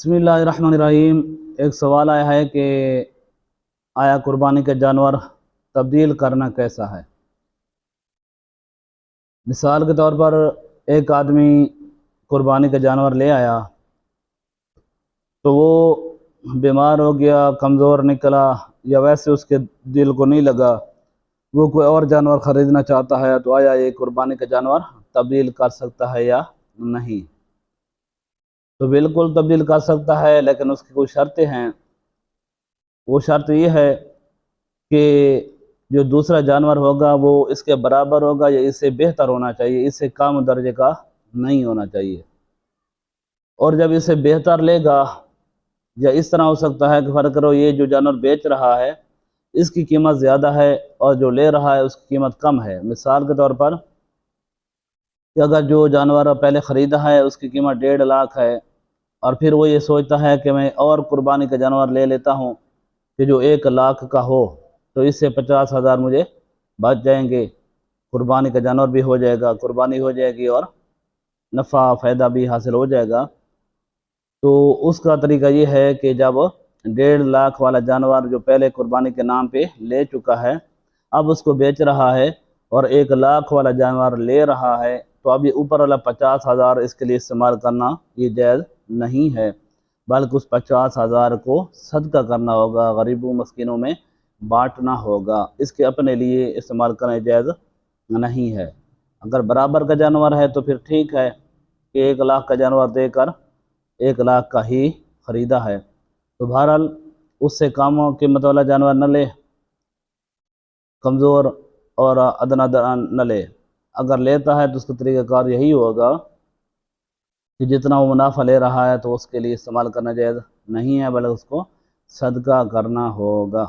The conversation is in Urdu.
بسم اللہ الرحمن الرحیم۔ ایک سوال آیا ہے کہ آیا قربانی کے جانور تبدیل کرنا کیسا ہے؟ مثال کے طور پر ایک آدمی قربانی کا جانور لے آیا تو وہ بیمار ہو گیا، کمزور نکلا، یا ویسے اس کے دل کو نہیں لگا، وہ کوئی اور جانور خریدنا چاہتا ہے، تو آیا یہ قربانی کا جانور تبدیل کر سکتا ہے یا نہیں؟ تو بالکل تبدیل کر سکتا ہے، لیکن اس کی کچھ شرطیں ہیں۔ وہ شرط یہ ہے کہ جو دوسرا جانور ہوگا وہ اس کے برابر ہوگا یا اس سے بہتر ہونا چاہیے، اس سے کم درجے کا نہیں ہونا چاہیے۔ اور جب اسے بہتر لے گا، یا اس طرح ہو سکتا ہے کہ فرض کرو یہ جو جانور بیچ رہا ہے اس کی قیمت زیادہ ہے اور جو لے رہا ہے اس کی قیمت کم ہے۔ مثال کے طور پر کہ اگر جو جانور پہلے خریدا ہے اس کی قیمت 1.5 لاکھ ہے، اور پھر وہ یہ سوچتا ہے کہ میں اور قربانی کا جانور لے لیتا ہوں کہ جو 1 لاکھ کا ہو، تو اس سے 50,000 مجھے بچ جائیں گے، قربانی کا جانور بھی ہو جائے گا، قربانی ہو جائے گی اور نفع فائدہ بھی حاصل ہو جائے گا۔ تو اس کا طریقہ یہ ہے کہ جب 1.5 لاکھ والا جانور جو پہلے قربانی کے نام پہ لے چکا ہے اب اس کو بیچ رہا ہے، اور 1 لاکھ والا جانور لے رہا ہے، تو اب یہ اوپر والا 50,000 اس کے لیے استعمال کرنا یہ جائز نہیں ہے، بلکہ اس 50,000 کو صدقہ کرنا ہوگا، غریبوں مسکینوں میں بانٹنا ہوگا، اس کے اپنے لیے استعمال کرنا جائز نہیں ہے۔ اگر برابر کا جانور ہے تو پھر ٹھیک ہے کہ 1 لاکھ کا جانور دے کر 1 لاکھ کا ہی خریدا ہے، تو بہرحال اس سے کم قیمت والا جانور نہ لے، کمزور اور ادنا نہ لے۔ اگر لیتا ہے تو اس کا طریقہ کار یہی ہوگا کہ جتنا وہ منافع لے رہا ہے تو اس کے لیے استعمال کرنا جائز نہیں ہے، بلکہ اس کو صدقہ کرنا ہوگا۔